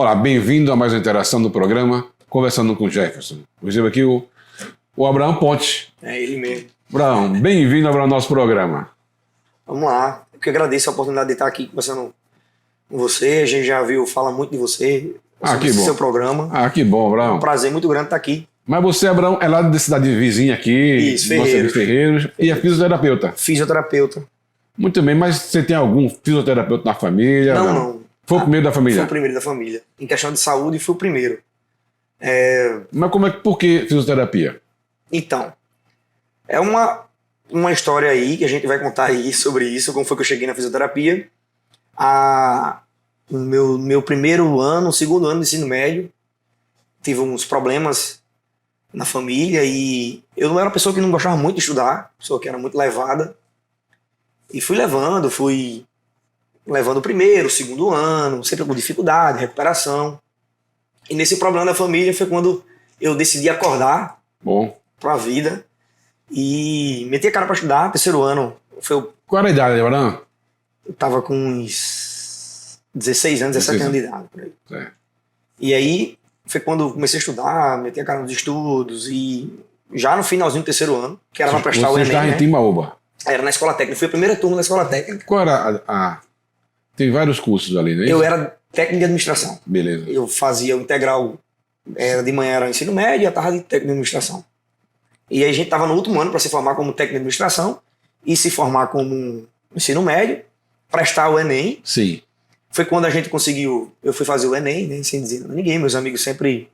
Olá, bem-vindo a mais uma interação do programa Conversando com o Jefferson. Recebo aqui o Abraão Ponte. É ele mesmo. Abraão, bem-vindo ao nosso programa. Vamos lá. Eu que agradeço a oportunidade de estar aqui conversando com você. A gente já viu, fala muito de você. Que bom. Seu programa. Que bom, É Abraão. um prazer muito grande estar aqui. Mas você, Abraão, é lá da cidade vizinha aqui. Isso, Ferreiros. E é fisioterapeuta. Fisioterapeuta. Muito bem, mas você tem algum fisioterapeuta na família? Não. Foi o primeiro da família? Foi o primeiro da família. Em questão de saúde, fui o primeiro. Mas por que fisioterapia? Então, é uma história aí que a gente vai contar aí sobre isso, como foi que eu cheguei na fisioterapia. No meu primeiro ano, segundo ano de ensino médio, tive uns problemas na família e eu não era uma pessoa que não gostava muito de estudar, pessoa que era muito levada. E fui levando o primeiro, o segundo ano, sempre com dificuldade, recuperação. E nesse problema da família foi quando eu decidi acordar para a vida e meti a cara para estudar. Terceiro ano. Qual era a idade, Abraão? Eu tava com uns 16 anos, 17 anos de idade. Por aí. É. E aí foi quando eu comecei a estudar, meti a cara nos estudos e já no finalzinho do terceiro ano, que era para prestar o Enem. Você está em Timbaúba? Era na escola técnica, foi a primeira turma da escola técnica. Qual era Tem vários cursos ali, não é isso? Eu era técnico de administração. Beleza. Eu fazia o integral, de manhã era ensino médio e à tarde técnico de administração. E aí a gente estava no último ano para se formar como técnico de administração e se formar como ensino médio, prestar o Enem. Sim. Foi quando a gente conseguiu, eu fui fazer o Enem, né, sem dizer nada a ninguém, meus amigos sempre...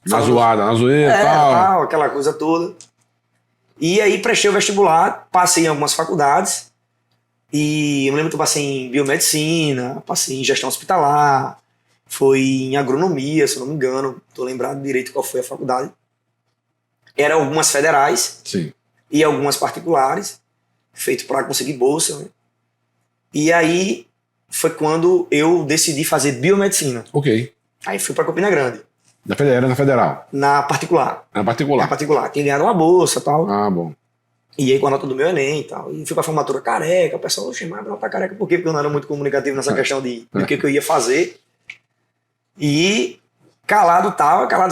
Na zoeira, tal, aquela coisa toda. E aí prestei o vestibular, passei em algumas faculdades, e eu me lembro que eu passei em biomedicina, passei em gestão hospitalar, foi em agronomia, se eu não me engano, estou lembrado direito qual foi a faculdade. Eram algumas federais. Sim. E algumas particulares, feito para conseguir bolsa. Né? E aí foi quando eu decidi fazer biomedicina. Ok. Aí fui para Campina Grande. Era na federal? Na particular. Na particular? Na particular. Tinha ganhado uma bolsa e tal. Bom. E aí com a nota do meu Enem e tal. E fui pra formatura careca. O pessoal, oxe, mas não tá careca por quê? Porque eu não era muito comunicativo nessa questão do que eu ia fazer. E calado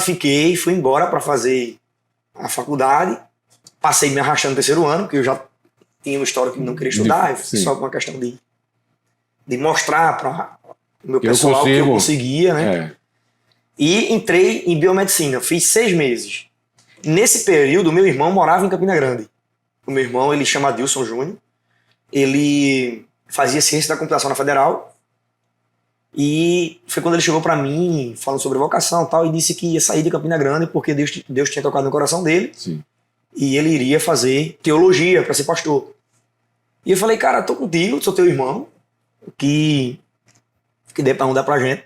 fiquei, fui embora pra fazer a faculdade. Passei me arrastando no terceiro ano, porque eu já tinha uma história que não queria estudar. Só uma questão de mostrar para o meu pessoal que eu conseguia, né? E entrei em biomedicina. Fiz 6 meses. Nesse período, meu irmão morava em Campina Grande. O meu irmão, ele chama Adilson Júnior. Ele fazia ciência da computação na Federal. E foi quando ele chegou para mim, falando sobre vocação e tal, e disse que ia sair de Campina Grande porque Deus tinha tocado no coração dele. Sim. E ele iria fazer teologia para ser pastor. E eu falei, cara, tô contigo, sou teu irmão, que der pra dar pra gente.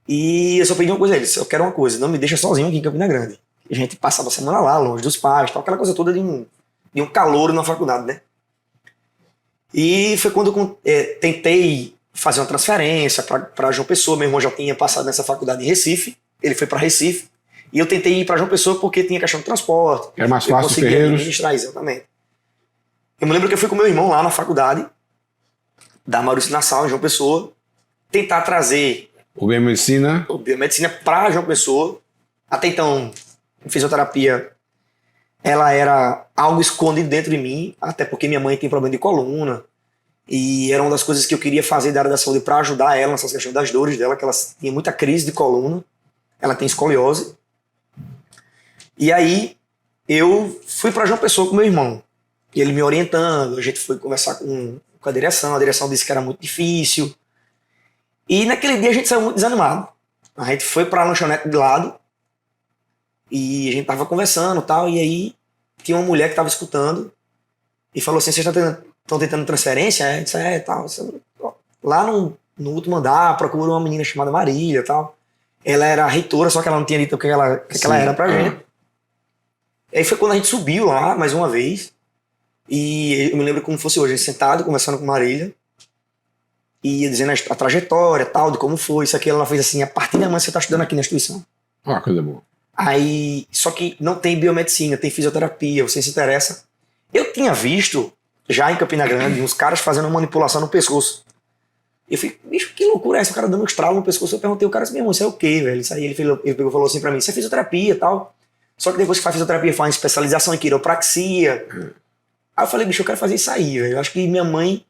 E eu só pedi uma coisa a ele, eu quero uma coisa, não me deixa sozinho aqui em Campina Grande. A gente passava a semana lá, longe dos pais, tal, aquela coisa toda de um calor na faculdade, né? E foi quando eu tentei fazer uma transferência para João Pessoa. Meu irmão já tinha passado nessa faculdade em Recife, ele foi para Recife, e eu tentei ir para João Pessoa porque tinha questão de transporte. Era mais fácil Ferreiros. Administrar, exatamente. Eu me lembro que eu fui com meu irmão lá na faculdade da Maurício Nassau, em João Pessoa, tentar trazer o biomedicina para João Pessoa. Até então, a fisioterapia ela era algo escondido dentro de mim, até porque minha mãe tem problema de coluna, e era uma das coisas que eu queria fazer da área da saúde para ajudar ela nessas questões das dores dela, que ela tinha muita crise de coluna, ela tem escoliose. E aí eu fui para João Pessoa com meu irmão, e ele me orientando, a gente foi conversar com a direção disse que era muito difícil. E naquele dia a gente saiu muito desanimado. A gente foi para a lanchonete de lado e a gente tava conversando e tal, e aí tinha uma mulher que tava escutando e falou assim, vocês estão tentando transferência? A gente disse, tal. Lá no último andar, procura uma menina chamada Marília e tal. Ela era reitora, só que ela não tinha dito o que ela era pra gente. E aí foi quando a gente subiu lá, mais uma vez, e eu me lembro como fosse hoje, a gente sentado, conversando com Marília, e dizendo a trajetória, tal, de como foi, isso aqui. Ela fez assim, a partir da manhã você tá estudando aqui na instituição. Coisa boa. Aí, só que não tem biomedicina, tem fisioterapia, você se interessa? Eu tinha visto, já em Campina Grande, uns caras fazendo manipulação no pescoço. Eu falei, bicho, que loucura é essa? O cara dando um estralo no pescoço. Eu perguntei, o cara assim, meu irmão, isso é o quê, velho? Isso aí ele pegou e falou assim pra mim, isso é fisioterapia e tal. Só que depois que faz fisioterapia, faz especialização em quiropraxia. Aí eu falei, bicho, eu quero fazer isso aí, velho. Eu acho que minha mãe...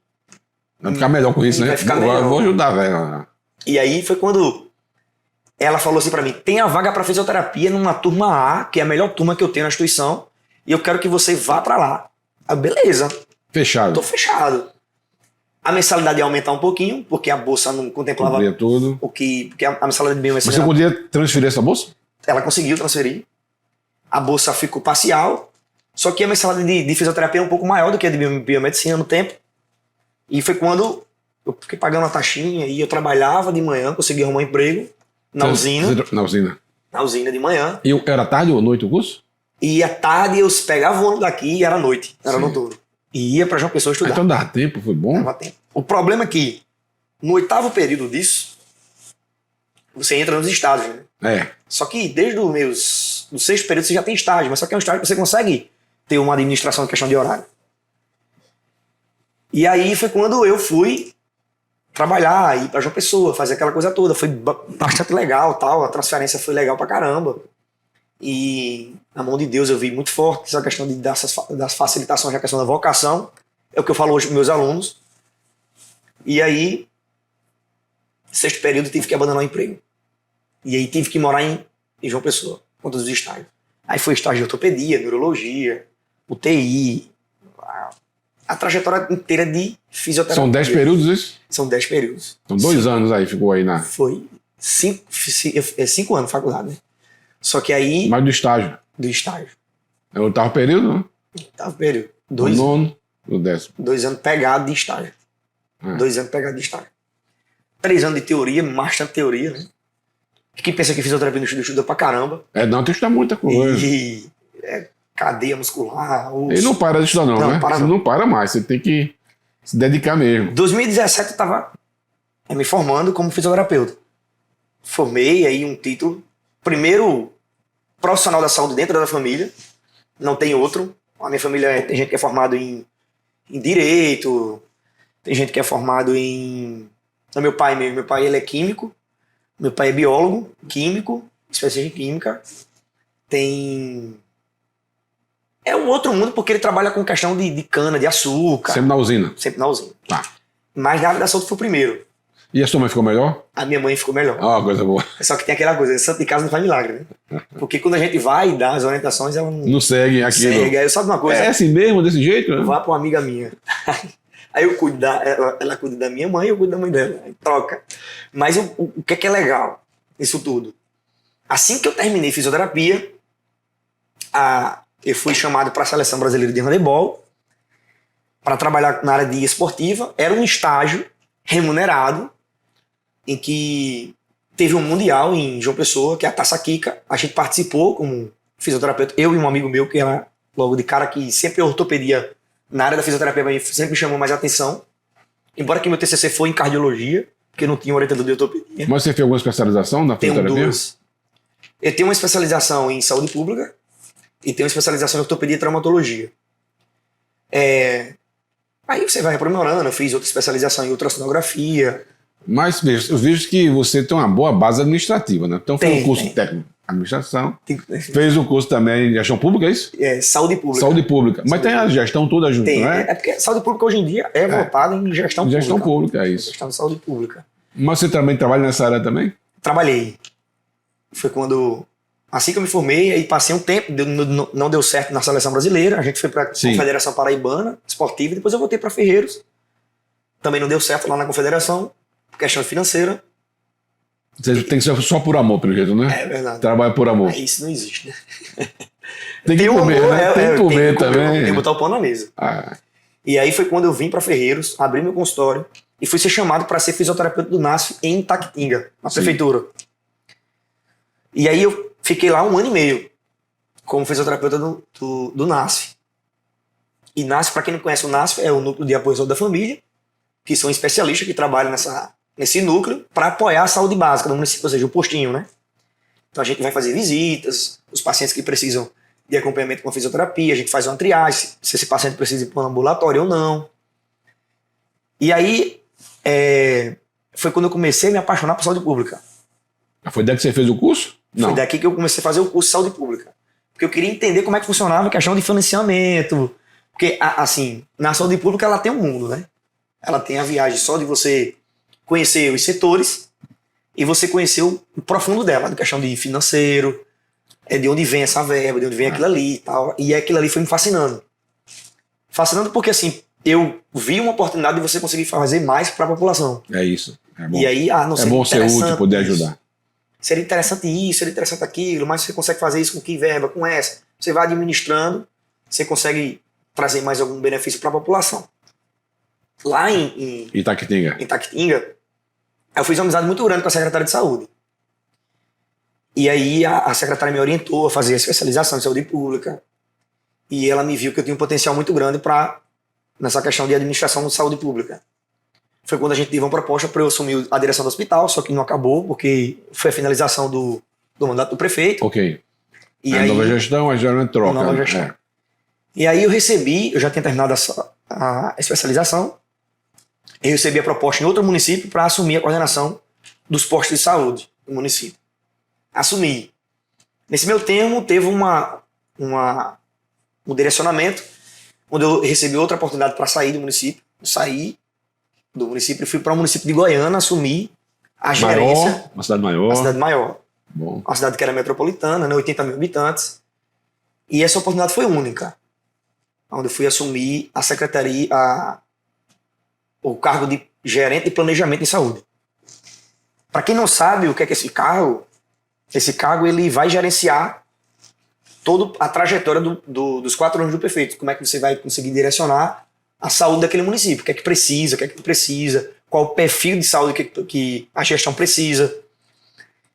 Vai ficar melhor com isso, né? Vai ficar melhor. Vou ajudar, velho. E aí foi quando ela falou assim pra mim, tem a vaga pra fisioterapia numa turma A, que é a melhor turma que eu tenho na instituição, e eu quero que você vá pra lá. Aí, beleza. Fechado. Tô fechado. A mensalidade ia aumentar um pouquinho, porque a bolsa não contemplava Cobria tudo. porque a mensalidade de biomedicina... Você podia transferir essa bolsa? Ela conseguiu transferir. A bolsa ficou parcial, só que a mensalidade de fisioterapia é um pouco maior do que a de biomedicina no tempo. E foi quando eu fiquei pagando a taxinha e eu trabalhava de manhã, consegui arrumar um emprego na usina. Na usina. Na usina de manhã. E era tarde ou noite o curso? E à tarde eu pegava o ônibus daqui e era noite, era Sim. noturno. E ia pra João Pessoa estudar. Então dava tempo, foi bom. Dava tempo. O problema é que no 8º período disso, você entra nos estágios, né? É. Só que desde do 6º período você já tem estágio, mas só que é um estágio que você consegue ter uma administração de questão de horário. E aí foi quando eu fui trabalhar, ir pra João Pessoa, fazer aquela coisa toda. Foi bastante legal, tal. A transferência foi legal pra caramba. E na mão de Deus eu vi muito forte essa questão das facilitações, a questão da vocação. É o que eu falo hoje para meus alunos. E aí, 6º período, tive que abandonar o emprego. E aí tive que morar em João Pessoa, com todos os estágios. Aí foi estágio de ortopedia, neurologia, UTI, a trajetória inteira de fisioterapia. São 10 períodos isso? São 10 períodos. São 2 anos aí, ficou aí na... Foi 5 anos de faculdade, né? Só que aí... Mais do estágio. Do estágio. É o 8º período, né? 8º período. O 9º, o 10º. 2 anos pegado de estágio. 2 anos pegado de estágio. 3 anos de teoria, bastante teoria, né? Quem pensa que fisioterapia no estuda pra caramba. É, não, tem que estudar muita coisa. E cadeia muscular. E não para de estudar não, né? Para você não para mais, você tem que se dedicar mesmo. Em 2017 eu tava me formando como fisioterapeuta. Formei aí um título. Primeiro profissional da saúde dentro da família. Não tem outro. A minha família tem gente que é formado em direito, tem gente que é formado em... Meu pai mesmo, meu pai ele é químico, meu pai é biólogo, químico, especialista em química. Tem... É um outro mundo porque ele trabalha com questão de cana, de açúcar. Sempre na usina. Sempre na usina. Tá. Mas na área da saúde foi o primeiro. E a sua mãe ficou melhor? A minha mãe ficou melhor. Ah, coisa boa. Só que tem aquela coisa, santo de casa não faz milagre, né? Porque quando a gente vai dar as orientações, ela não segue aquilo. segue. Aí eu sabe uma coisa? É assim mesmo, desse jeito? Né? Vá pra uma amiga minha. Aí eu cuido ela cuida da minha mãe e eu cuido da mãe dela. Aí troca. Mas o que é legal nisso tudo? Assim que eu terminei fisioterapia, eu fui chamado para a Seleção Brasileira de Handebol para trabalhar na área de esportiva. Era um estágio remunerado em que teve um mundial em João Pessoa, que é a Taça Kika. A gente participou como fisioterapeuta, eu e um amigo meu, que era logo de cara que sempre ortopedia na área da fisioterapia, sempre me chamou mais atenção. Embora que meu TCC foi em cardiologia, porque não tinha orientador de ortopedia. Mas você fez alguma especialização na fisioterapia? Tenho 2. Eu tenho uma especialização em saúde pública e tenho uma especialização em ortopedia e traumatologia. Aí você vai aprimorando, eu fiz outra especialização em ultrassonografia. Mas eu vejo que você tem uma boa base administrativa, né? Então fez um curso técnico de administração, fez um curso também de gestão pública, é isso? Saúde pública. Saúde pública. Mas tem a gestão toda junto, tem, não é? É porque saúde pública hoje em dia é voltada em gestão pública. Gestão pública, é isso. Gestão de saúde pública. Mas você também trabalha nessa área também? Trabalhei. Foi quando... Assim que eu me formei, aí passei um tempo, não deu certo na seleção brasileira, a gente foi para a Confederação Paraibana Esportiva, depois eu voltei para Ferreiros. Também não deu certo lá na Confederação, questão financeira. Você tem que ser só por amor, pelo jeito, né? É verdade. Trabalha por amor. Isso não existe, né? Tem que comer, né? Tem que comer também. Tem que botar o pão na mesa. E aí foi quando eu vim para Ferreiros, abri meu consultório e fui ser chamado para ser fisioterapeuta do NASF em Itaquitinga, na prefeitura. E aí eu fiquei lá 1 ano e meio como fisioterapeuta do NASF. E NASF, para quem não conhece, o NASF é o Núcleo de Apoio à Saúde da Família, que são especialistas que trabalham nesse núcleo para apoiar a saúde básica do município, ou seja, o postinho, né? Então a gente vai fazer visitas, os pacientes que precisam de acompanhamento com fisioterapia, a gente faz uma triagem, se esse paciente precisa ir para um ambulatório ou não. E aí, foi quando eu comecei a me apaixonar por saúde pública. Foi daí que você fez o curso? Não. Foi daqui que eu comecei a fazer o curso de saúde pública. Porque eu queria entender como é que funcionava a questão de financiamento. Porque, assim, na saúde pública ela tem um mundo, né? Ela tem a viagem só de você conhecer os setores e você conhecer o profundo dela, de questão de financeiro, de onde vem essa verba, de onde vem aquilo ali e tal. E aquilo ali foi me fascinando. Fascinando porque, assim, eu vi uma oportunidade de você conseguir fazer mais para a população. É isso. É bom. E aí, não é bom ser útil, poder ajudar. Seria interessante isso, seria interessante aquilo, mas você consegue fazer isso com que verba, com essa. Você vai administrando, você consegue trazer mais algum benefício para a população. Lá em Itaquitinga, eu fiz uma amizade muito grande com a secretária de saúde. E aí a secretária me orientou a fazer a especialização em saúde pública. E ela me viu que eu tinha um potencial muito grande nessa questão de administração de saúde pública. Foi quando a gente teve uma proposta para eu assumir a direção do hospital, só que não acabou, porque foi a finalização do mandato do prefeito. Ok. E a nova gestão, a gerente troca. Nova gestão. E aí eu já tinha terminado a especialização, eu recebi a proposta em outro município para assumir a coordenação dos postos de saúde do município. Assumi. Nesse meu termo, teve um direcionamento, onde eu recebi outra oportunidade para sair do município. Saí do município e fui para o município de Goiânia assumir a gerência. Uma cidade maior. Uma cidade maior. Bom. Uma cidade que era metropolitana, né, 80 mil habitantes. E essa oportunidade foi única. Onde eu fui assumir a secretaria, o cargo de gerente de planejamento em saúde. Para quem não sabe o que é esse cargo ele vai gerenciar toda a trajetória dos 4 anos do prefeito. Como é que você vai conseguir direcionar a saúde daquele município, o que é que precisa, o que é que não precisa, qual o perfil de saúde que a gestão precisa.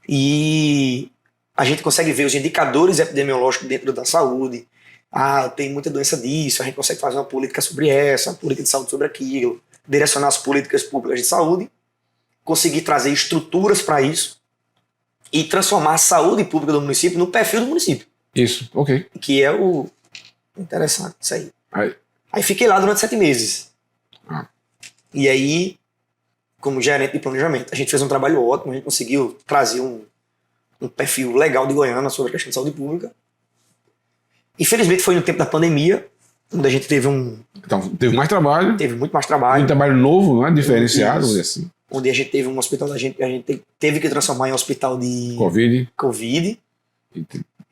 E a gente consegue ver os indicadores epidemiológicos dentro da saúde. Tem muita doença disso, a gente consegue fazer uma política sobre essa, uma política de saúde sobre aquilo, direcionar as políticas públicas de saúde, conseguir trazer estruturas para isso e transformar a saúde pública do município no perfil do município. Isso, ok. Que é o interessante, isso aí. Aí fiquei lá durante 7 meses. E aí, como gerente de planejamento, a gente fez um trabalho ótimo, a gente conseguiu trazer um perfil legal de Goiânia sobre a questão de saúde pública. Infelizmente foi no tempo da pandemia, onde a gente teve Então, teve mais trabalho. Teve muito mais trabalho. Um trabalho novo, não é? Diferenciado, assim. Onde a gente teve um hospital da gente que a gente teve que transformar em um hospital de Covid.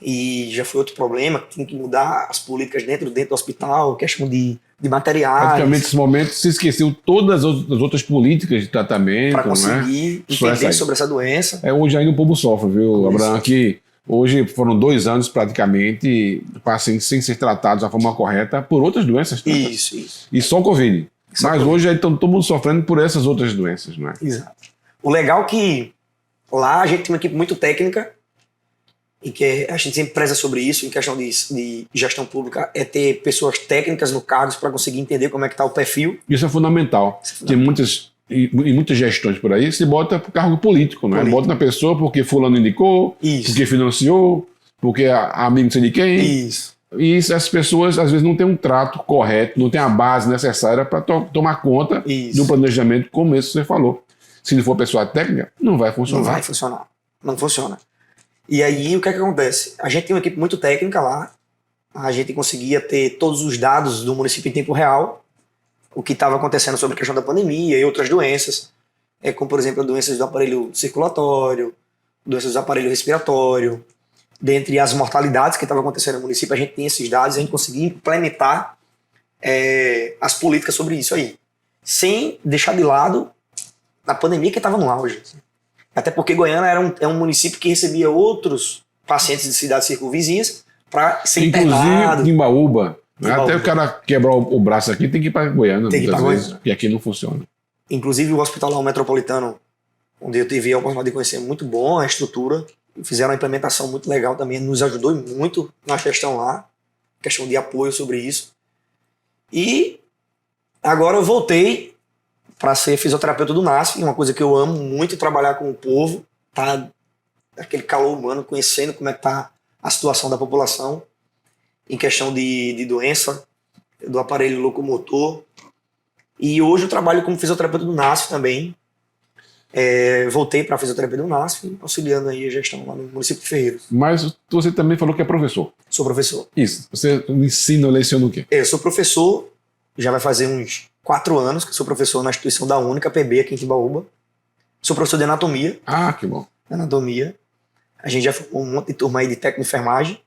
E já foi outro problema, tinha que mudar as políticas dentro do hospital, questão de materiais. Praticamente nesse momento se esqueceu todas as outras políticas de tratamento. Para conseguir entender sobre essa doença. Hoje ainda o povo sofre, viu, Abraão? Que hoje foram 2 anos praticamente pacientes sem ser tratados da forma correta por outras doenças. Tá? Isso. E só Covid. Mas hoje estão todo mundo sofrendo por essas outras doenças, não é? Exato. O legal é que lá a gente tem uma equipe muito técnica e que a gente sempre preza sobre isso, em questão de gestão pública, é ter pessoas técnicas no cargo para conseguir entender como é que está o perfil. Isso é fundamental. Tem muitas gestões por aí, se bota para o cargo político, né? Bota na pessoa porque fulano indicou, porque financiou, porque amigo não sei de quem. Isso. E essas pessoas, às vezes, não têm um trato correto, não têm a base necessária para tomar conta de um planejamento como esse que você falou. Se não for pessoa técnica, não vai funcionar. Não vai funcionar. Não funciona. E aí, o que é que acontece? A gente tem uma equipe muito técnica lá, a gente conseguia ter todos os dados do município em tempo real, o que estava acontecendo sobre a questão da pandemia e outras doenças, como, por exemplo, doenças do aparelho circulatório, doenças do aparelho respiratório, dentre as mortalidades que estavam acontecendo no município, a gente tem esses dados, a gente conseguia implementar as políticas sobre isso aí, sem deixar de lado a pandemia que estava no auge. Até porque Goiânia é um município que recebia outros pacientes de cidades circunvizinhas para ser internado. Inclusive em Baúba. Até o cara quebrar o braço aqui tem que ir para Goiânia, muitas vezes, e aqui não funciona. Inclusive o Hospital Metropolitano, onde eu tive a oportunidade de conhecer, muito bom a estrutura, fizeram uma implementação muito legal também, nos ajudou muito na gestão lá, questão de apoio sobre isso. E agora eu voltei para ser fisioterapeuta do NASF, uma coisa que eu amo muito, trabalhar com o povo, tá? Aquele calor humano, conhecendo como é que tá a situação da população em questão de doença, do aparelho locomotor. E hoje eu trabalho como fisioterapeuta do NASF também. Voltei para a fisioterapia do NASF, auxiliando aí a gestão lá no município de Ferreiros. Mas você também falou que é professor. Sou professor. Isso. Você ensina ou leciona o quê? Eu sou professor, já vai fazer uns 4 anos que sou professor na instituição da Única PB aqui em Timbaúba. Sou professor de anatomia. Ah, que bom. Anatomia. A gente já formou um monte de turma aí de técnico de enfermagem.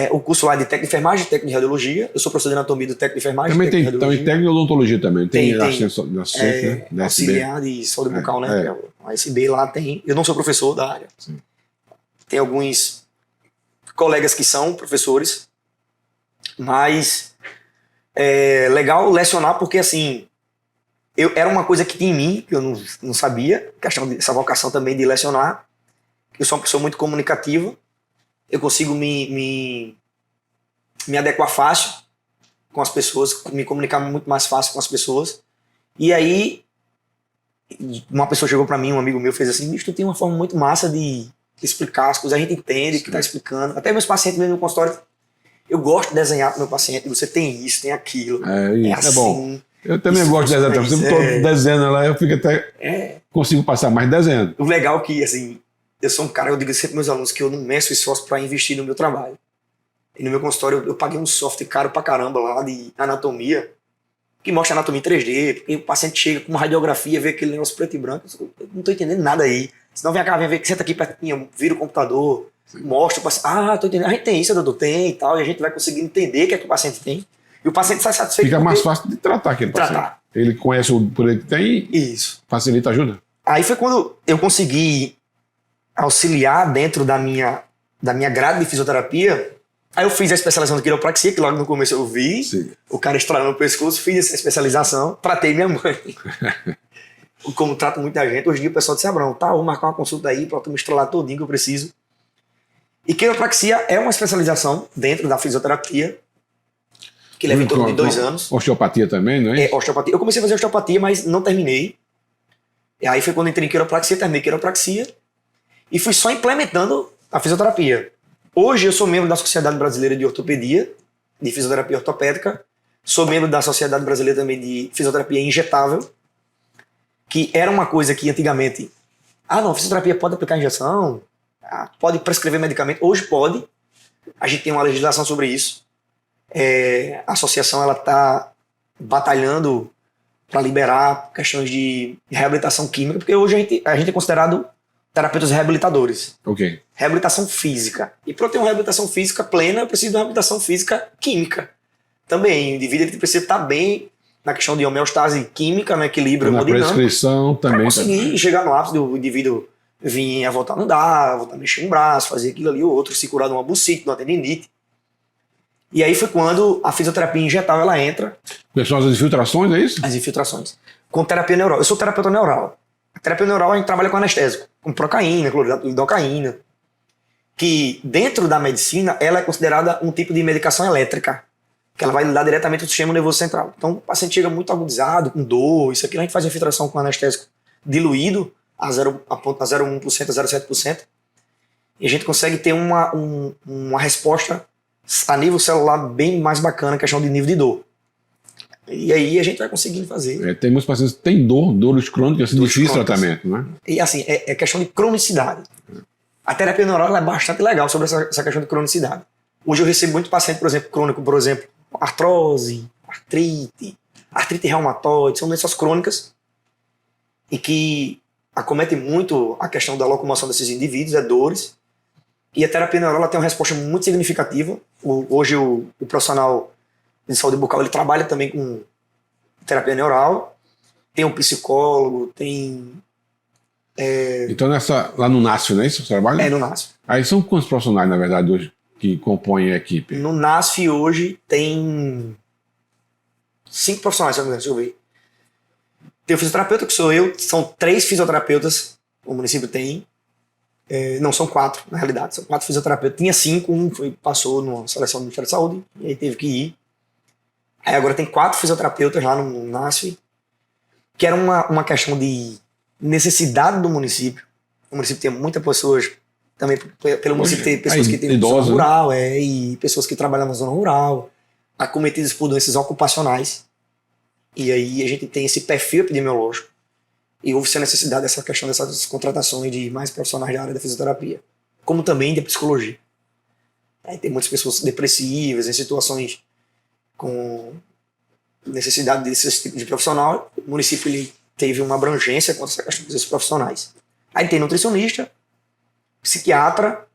O curso lá é de técnico de enfermagem, técnico de radiologia. Eu sou professor de anatomia do técnico de enfermagem. Também tem técnico de odontologia também. Tem assistente, né? Auxiliar de saúde bucal, né? A SB lá tem. Eu não sou professor da área. Sim. Tem alguns colegas que são professores, mas é legal lecionar porque, assim, era uma coisa que tinha em mim, que eu não sabia, questão dessa vocação também de lecionar. Eu sou uma pessoa muito comunicativa, eu consigo me adequar fácil com as pessoas, me comunicar muito mais fácil com as pessoas. E aí, uma pessoa chegou para mim, um amigo meu, fez assim: bicho, tu tem uma forma muito massa de explicar as coisas, a gente entende o que tá explicando. Até meus pacientes mesmo no consultório, eu gosto de desenhar pro meu paciente, você tem isso, tem aquilo. É assim. Bom. Eu também gosto de desenhar, eu sempre estou desenhando lá, eu fico até... Consigo passar mais desenhando. O legal é que, assim, eu sou um cara, eu digo sempre para meus alunos que eu não meço esforço para investir no meu trabalho. E no meu consultório eu paguei um software caro pra caramba lá de anatomia, que mostra anatomia em 3D, porque o paciente chega com uma radiografia, vê aquele negócio preto e branco, eu não tô entendendo nada aí. Senão vem cá, vem ver, senta aqui pertinho, vira o computador, mostra o paciente, tô entendendo, a gente tem isso, doutor, tem e tal, e a gente vai conseguir entender o que é que o paciente tem. E o paciente sai satisfeito. Fica mais fácil de tratar aquele paciente. Ele conhece o poder que tem e facilita a ajuda. Aí foi quando eu consegui auxiliar dentro da minha grade de fisioterapia. Aí eu fiz a especialização de quiropraxia, que logo no começo eu vi. Sim. O cara estralando o pescoço, fiz essa especialização, tratei minha mãe. Como trato muita gente, hoje em dia o pessoal disse: Abrão, tá, vou marcar uma consulta aí pra tu me estralar todinho que eu preciso. E quiropraxia é uma especialização dentro da fisioterapia, que leva em torno de 2 anos. Osteopatia também, não é? Osteopatia. Eu comecei a fazer osteopatia, mas não terminei. E aí foi quando entrei em quiropraxia, terminei quiropraxia e fui só implementando a fisioterapia. Hoje eu sou membro da Sociedade Brasileira de Ortopedia, de Fisioterapia Ortopédica. Sou membro da Sociedade Brasileira também de Fisioterapia Injetável, que era uma coisa que antigamente... não, fisioterapia pode aplicar injeção, pode prescrever medicamento. Hoje pode. A gente tem uma legislação sobre isso. A associação ela está batalhando para liberar questões de reabilitação química, porque hoje a gente é considerado terapeutas reabilitadores. Ok. Reabilitação física. E para eu ter uma reabilitação física plena, eu preciso de uma reabilitação física química. Também, o indivíduo ele precisa estar bem na questão de homeostase química, no equilíbrio hemodinâmico. Na prescrição também. Para conseguir chegar no ápice do indivíduo vir a voltar a andar, voltar a mexer um braço, fazer aquilo ali ou outro, se curar de uma bucite, de uma tendinite. E aí foi quando a fisioterapia injetável ela entra. São as infiltrações, é isso? As infiltrações. Com terapia neural. Eu sou terapeuta neural. A terapia neural a gente trabalha com anestésico, com procaína, lidocaína, que dentro da medicina ela é considerada um tipo de medicação elétrica, que ela vai lidar diretamente com o sistema nervoso central. Então o paciente chega muito agudizado, com dor, isso aqui a gente faz infiltração com anestésico diluído a 0,1%, a 0,7%, e a gente consegue ter uma resposta a nível celular bem mais bacana, questão de nível de dor. E aí a gente vai conseguindo fazer. Tem muitos pacientes que têm dores crônicas, difícil tratamento, né? E assim, é questão de cronicidade. A terapia neural é bastante legal sobre essa questão de cronicidade. Hoje eu recebo muito paciente, por exemplo, crônico, por exemplo, artrose, artrite reumatoide, são doenças crônicas e que acometem muito a questão da locomoção desses indivíduos, dores. E a terapia neural ela tem uma resposta muito significativa. Hoje o profissional de saúde bucal ele trabalha também com terapia neural. Tem um psicólogo, tem... Então lá no NASF, não é isso? Você trabalha? No NASF. Aí são quantos profissionais, na verdade, hoje que compõem a equipe? No NASF hoje tem 5 profissionais, deixa eu ver. Tem o fisioterapeuta, que sou eu, são 3 fisioterapeutas, o município tem. Não, são 4, na realidade. São 4 fisioterapeutas. Tinha 5, um passou numa seleção do Ministério da Saúde, e aí teve que ir. Aí agora tem 4 fisioterapeutas lá no NASF, que era uma questão de necessidade do município. O município tem muitas pessoas, também pelo município tem pessoas que têm zona rural, e pessoas que trabalham na zona rural, acometidas por doenças ocupacionais. E aí a gente tem esse perfil epidemiológico. E houve-se a necessidade dessa questão dessas contratações de mais profissionais da área da fisioterapia, como também da psicologia. Aí tem muitas pessoas depressivas, em situações com necessidade desse tipo de profissional. O município ele teve uma abrangência com essa questão desses profissionais. Aí tem nutricionista, psiquiatra,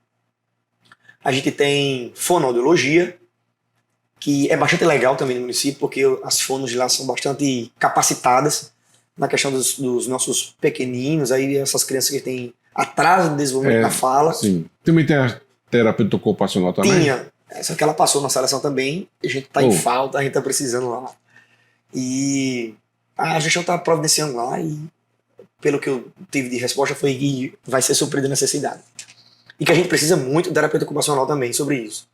a gente tem fonoaudiologia, que é bastante legal também no município, porque as fonos de lá são bastante capacitadas na questão dos nossos pequeninos, aí essas crianças que têm atraso de desenvolvimento da fala. Sim. Também tem a terapeuta ocupacional também? Tinha. Essa que ela passou na seleção também, a gente tá em falta, a gente tá precisando lá. E a gestão tá providenciando lá e pelo que eu tive de resposta foi que vai ser suprida a necessidade. E que a gente precisa muito de terapeuta ocupacional também sobre isso.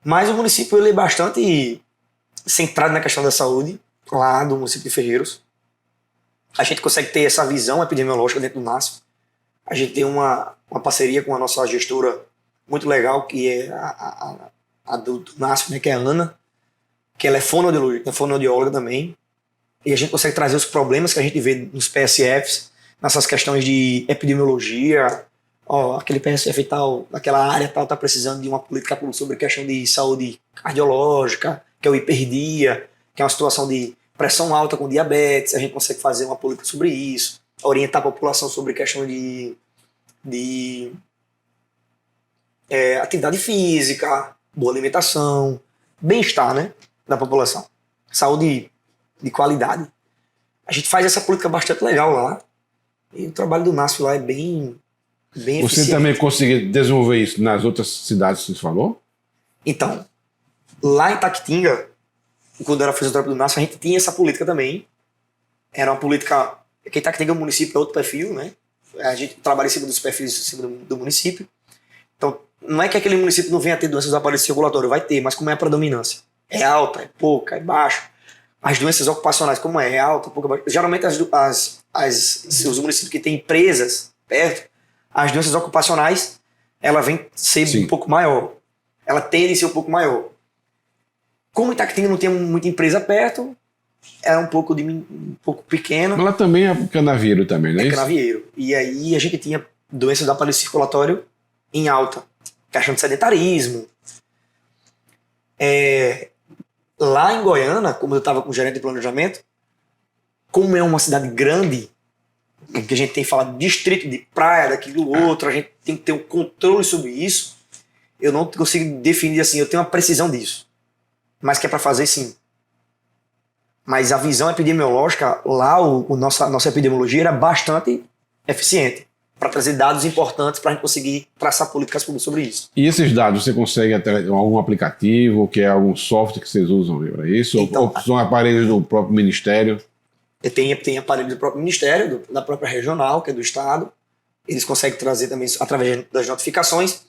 Mas o município ele é bastante centrado na questão da saúde, lá do município de Ferreiros. A gente consegue ter essa visão epidemiológica dentro do NASF. A gente tem uma parceria com a nossa gestora muito legal, que é a do NASF, né, que é a Ana, que ela é fonoaudióloga também. E a gente consegue trazer os problemas que a gente vê nos PSFs, nessas questões de epidemiologia. Aquele PSF e tal, aquela área tal, tá precisando de uma política pública sobre questão de saúde cardiológica, que é o hiperdia, que é uma situação de pressão alta com diabetes. A gente consegue fazer uma política sobre isso, orientar a população sobre questão de atividade física, boa alimentação, bem-estar, né, da população, saúde de qualidade. A gente faz essa política bastante legal lá, e o trabalho do NASF lá é bem Você eficiente. também conseguiu desenvolver isso nas outras cidades que você falou? Então, lá em Taquitinga, quando era fisioterapia do NASF, a gente tinha essa política também. Era uma política, que Taquitinga é um município, é outro perfil, né? A gente trabalha em cima dos perfis em cima do município. Então, não é que aquele município não venha a ter doenças do aparelho circulatório, vai ter, mas como é a predominância? É alta, é pouca, é baixa. As doenças ocupacionais, como é alta, pouca, baixa. Geralmente os municípios que têm empresas perto, as doenças ocupacionais, ela vem ser um pouco maior. Ela tende a ser um pouco maior. Como Itaquitinga não tem muita empresa perto, era um pouco pequeno. Mas lá também é canavieiro também, não é isso? Canavieiro. E aí a gente tinha doenças do aparelho circulatório em alta. Questão de sedentarismo. Lá em Goiânia, como eu estava com o gerente de planejamento, como é uma cidade grande, que a gente tem falado de distrito, de praia, daquilo outro, a gente tem que ter um controle sobre isso. Eu não consigo definir assim, eu tenho uma precisão disso. Mas que é para fazer, sim. Mas a visão epidemiológica, lá nossa epidemiologia era bastante eficiente para trazer dados importantes para a gente conseguir traçar políticas públicas sobre isso. E esses dados você consegue até algum aplicativo, que é algum software que vocês usam para isso? Então, ou são aparelhos do próprio Ministério? Tem aparelho do próprio Ministério, da própria regional, que é do Estado. Eles conseguem trazer também isso através das notificações.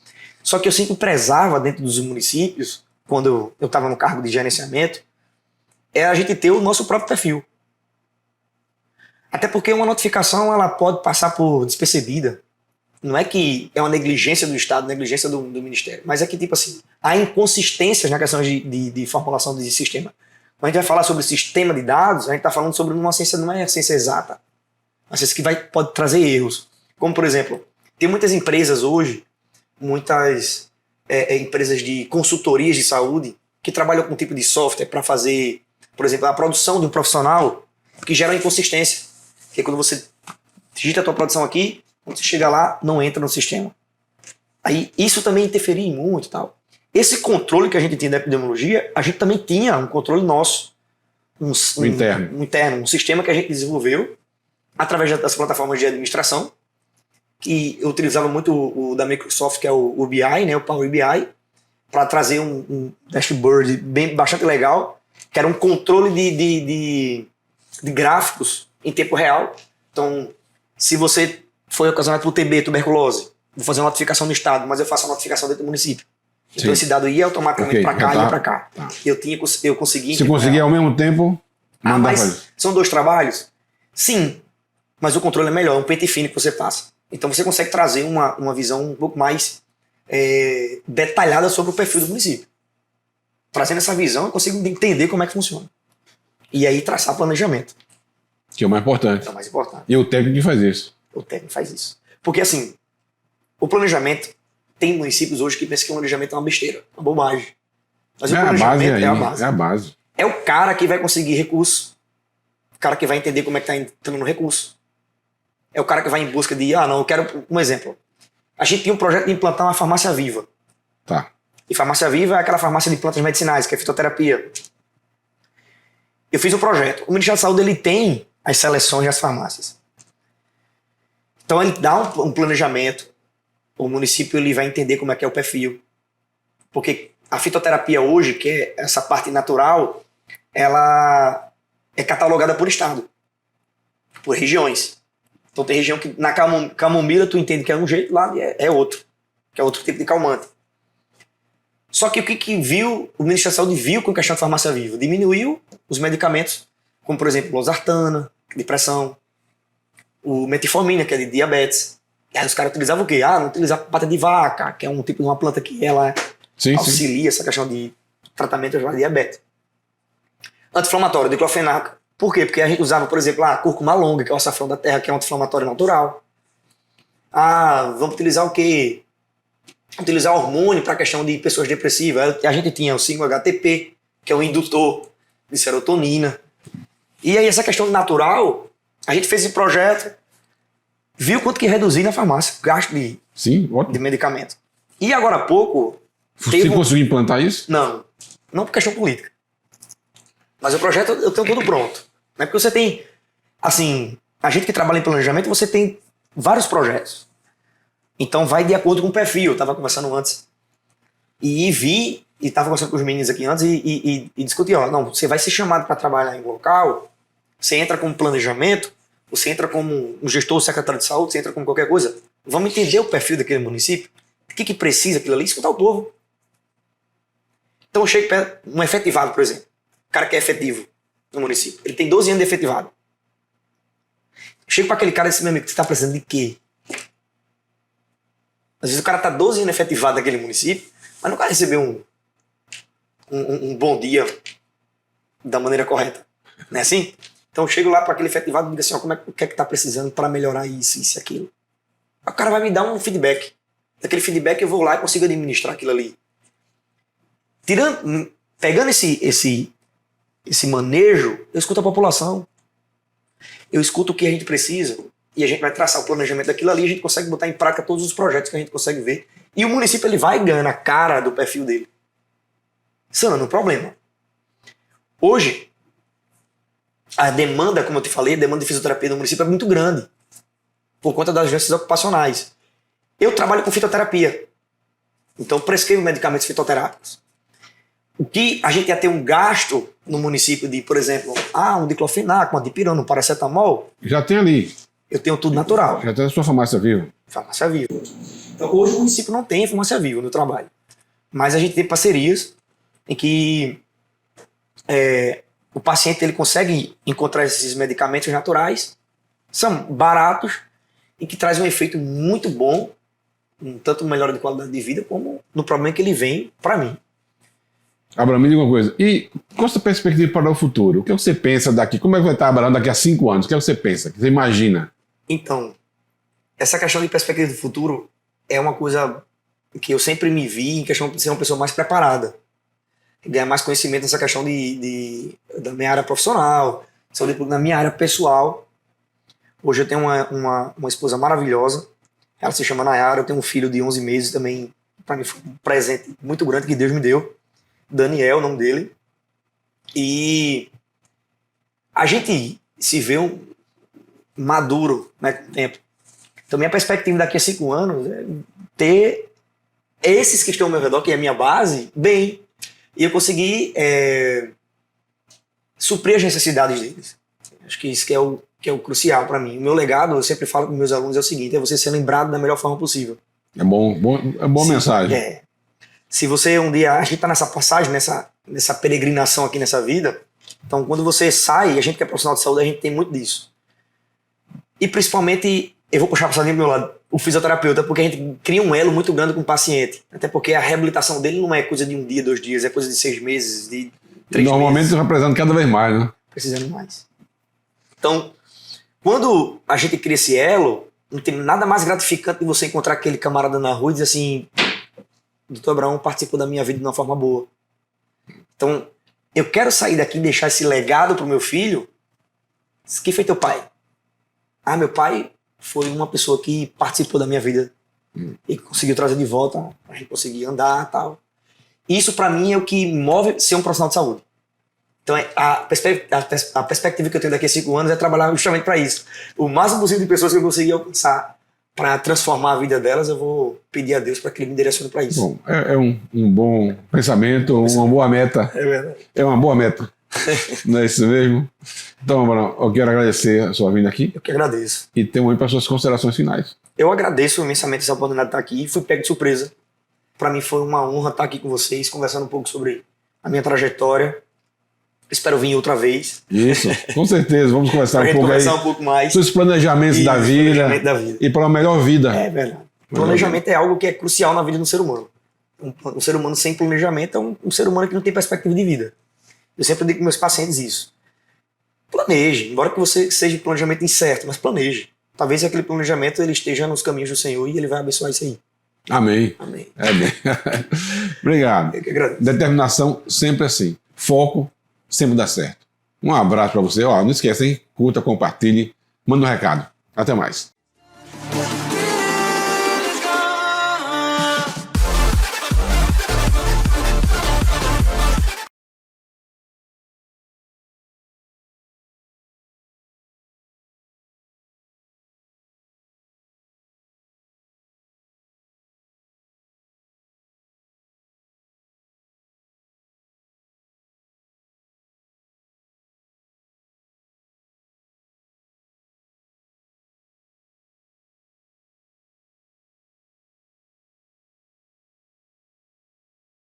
Só que eu sempre prezava dentro dos municípios, quando eu estava no cargo de gerenciamento, a gente ter o nosso próprio perfil. Até porque uma notificação ela pode passar por despercebida. Não é que é uma negligência do Estado, negligência do Ministério, mas é que, tipo assim, há inconsistências na questão de formulação de sistema. Quando a gente vai falar sobre sistema de dados, a gente está falando sobre uma ciência, não é ciência exata. Uma ciência que pode trazer erros. Como, por exemplo, tem muitas empresas hoje, muitas empresas de consultorias de saúde, que trabalham com um tipo de software para fazer, por exemplo, a produção de um profissional, que gera uma inconsistência. Que é quando você digita a tua produção aqui, quando você chega lá, não entra no sistema. Aí isso também interferia muito e tal. Esse controle que a gente tinha da epidemiologia, a gente também tinha um controle nosso. Um interno, um sistema que a gente desenvolveu através das plataformas de administração, que eu utilizava muito o da Microsoft, que é o BI, né, o Power BI, para trazer um dashboard bastante legal, que era um controle de gráficos em tempo real. Então, se você foi ocasionado por TB, tuberculose, vou fazer uma notificação no estado, mas eu faço a notificação dentro do município. Então esse dado ia automaticamente para cá e ia para cá. Tá. Eu consegui... Se conseguir ao mesmo tempo, mandar mas fazer. São dois trabalhos? Sim, mas o controle é melhor, é um pente fino que você passa. Então você consegue trazer uma visão um pouco mais detalhada sobre o perfil do município. Trazendo essa visão, eu consigo entender como é que funciona. E aí traçar planejamento. Que é o mais importante. É o mais importante. E o técnico que faz isso. O técnico faz isso. Porque, assim, o planejamento, tem municípios hoje que pensam que o planejamento é uma besteira, uma bobagem. Mas o planejamento é a base. É a base. É o cara que vai conseguir recurso. O cara que vai entender como é que tá entrando no recurso. É o cara que vai em busca de, eu quero um exemplo. A gente tinha um projeto de implantar uma farmácia viva. Tá. E farmácia viva é aquela farmácia de plantas medicinais, que é fitoterapia. Eu fiz um projeto. O Ministério da Saúde, ele tem as seleções das farmácias. Então ele dá um planejamento. O município ele vai entender como é que é o perfil. Porque a fitoterapia hoje, que é essa parte natural, ela é catalogada por estado, por regiões. Então tem região que na camomila tu entende que é um jeito, lá é outro, que é outro tipo de calmante. Só que o que viu, o Ministério da Saúde viu com a questão da farmácia viva? Diminuiu os medicamentos, como por exemplo losartana, de pressão, o metformina, que é de diabetes. E aí os caras utilizavam o quê? Não utilizar pata de vaca, que é um tipo de uma planta que ela auxilia essa questão de tratamento de diabetes. Anti-inflamatório, diclofenaco. Por quê? Porque a gente usava, por exemplo, a cúrcuma longa, que é o açafrão da terra, que é um anti-inflamatório natural. Vamos utilizar o quê? Utilizar hormônio para a questão de pessoas depressivas. A gente tinha o 5-HTP, que é um indutor de serotonina. E aí essa questão natural, a gente fez esse projeto, viu quanto que reduzir na farmácia, gasto de medicamento. E agora há pouco... Você conseguiu implantar isso? Não por questão política. Mas o projeto eu tenho tudo pronto. Não é porque você tem, assim, a gente que trabalha em planejamento, você tem vários projetos. Então vai de acordo com o perfil. Eu estava conversando antes e estava conversando com os meninos aqui antes e discuti, você vai ser chamado para trabalhar em um local, você entra como planejamento, você entra como um gestor, secretário de saúde, você entra como qualquer coisa. Vamos entender o perfil daquele município, o que precisa aquilo ali, escutar o povo. Então eu chego para um efetivado, por exemplo. O cara que é efetivo no município. Ele tem 12 anos de efetivado. Eu chego para aquele cara e disse, meu amigo, você está precisando de quê? Às vezes o cara está 12 anos efetivado naquele município, mas não vai receber um bom dia da maneira correta. Não é assim? Então eu chego lá para aquele efetivado e digo assim, o que é que está precisando para melhorar isso e aquilo. O cara vai me dar um feedback. Daquele feedback eu vou lá e consigo administrar aquilo ali. Pegando esse manejo, eu escuto a população. Eu escuto o que a gente precisa e a gente vai traçar o planejamento daquilo ali e a gente consegue botar em prática todos os projetos que a gente consegue ver. E o município ele vai ganhando a cara do perfil dele. Sanando o problema. Hoje, a demanda, como eu te falei, a demanda de fisioterapia no município é muito grande por conta das doenças ocupacionais. Eu trabalho com fitoterapia. Então prescrevo medicamentos fitoterápicos. O que a gente ia ter um gasto no município de, por exemplo, um diclofenaco, uma dipirona, um paracetamol. Já tem ali. Eu tenho tudo natural. Já tem a sua farmácia viva. Farmácia viva. Então hoje o município não tem farmácia viva no trabalho. Mas a gente tem parcerias em que o paciente ele consegue encontrar esses medicamentos naturais, são baratos e que trazem um efeito muito bom, tanto melhora de qualidade de vida, como no problema que ele vem para mim. Abraão, me diga uma coisa. E qual a sua perspectiva para o futuro? O que você pensa daqui? Como é que vai estar Abraão daqui a 5 anos? O que você pensa? O que você imagina? Então, essa questão de perspectiva do futuro é uma coisa que eu sempre me vi em questão de ser uma pessoa mais preparada. Ganhar mais conhecimento nessa questão da minha área profissional, na minha área pessoal. Hoje eu tenho uma esposa maravilhosa. Ela se chama Nayara. Eu tenho um filho de 11 meses também. Para mim foi um presente muito grande que Deus me deu. Daniel, o nome dele. E a gente se vê maduro, né, com o tempo. Então minha perspectiva daqui a 5 anos é ter esses que estão ao meu redor, que é a minha base, bem. E eu conseguir suprir as necessidades deles. Acho que isso que é o crucial para mim. O meu legado, eu sempre falo com meus alunos, é o seguinte, é você ser lembrado da melhor forma possível. É boa mensagem. Se você um dia, a gente está nessa passagem, nessa peregrinação aqui nessa vida, então quando você sai, a gente que é profissional de saúde, a gente tem muito disso. E principalmente, eu vou puxar para o meu lado, o fisioterapeuta, porque a gente cria um elo muito grande com o paciente. Até porque a reabilitação dele não é coisa de 1 dia, 2 dias, é coisa de 6 meses, de 3 meses. Normalmente você vai precisando cada vez mais, né? Precisando mais. Então, quando a gente cria esse elo, não tem nada mais gratificante de você encontrar aquele camarada na rua e dizer assim: Dr. Abraão participou da minha vida de uma forma boa. Então, eu quero sair daqui e deixar esse legado pro meu filho. Quem foi teu pai? Ah, meu pai foi uma pessoa que participou da minha vida e conseguiu trazer de volta, a gente conseguir andar e tal. Isso, para mim, é o que move ser um profissional de saúde. Então, a perspectiva que eu tenho daqui a 5 anos é trabalhar justamente para isso. O máximo possível de pessoas que eu conseguir alcançar para transformar a vida delas, eu vou pedir a Deus para que Ele me direcione para isso. Bom, é um bom pensamento, uma boa meta. É verdade. É uma boa meta. Não é isso mesmo? Então, Abraão, eu quero agradecer a sua vinda aqui. Eu que agradeço. E tenho aí para suas considerações finais. Eu agradeço imensamente essa oportunidade de estar aqui. Fui pego de surpresa. Para mim foi uma honra estar aqui com vocês, conversando um pouco sobre a minha trajetória. Espero vir outra vez. Isso, com certeza. Vamos conversar um pouco conversar aí. Um pouco mais. Sobre os planejamentos da vida. Planejamento da vida. E para uma melhor vida. É verdade. Planejamento é algo que é crucial na vida do ser humano. Um ser humano sem planejamento é um ser humano que não tem perspectiva de vida. Eu sempre digo com meus pacientes isso. Planeje, embora que você seja um planejamento incerto, mas planeje. Talvez aquele planejamento ele esteja nos caminhos do Senhor e Ele vai abençoar isso aí. Amém. Amém. Amém. Obrigado. Eu que agradeço. Determinação sempre assim. Foco sempre dá certo. Um abraço para você. Ó, não esqueça, hein? Curta, compartilhe, manda um recado. Até mais.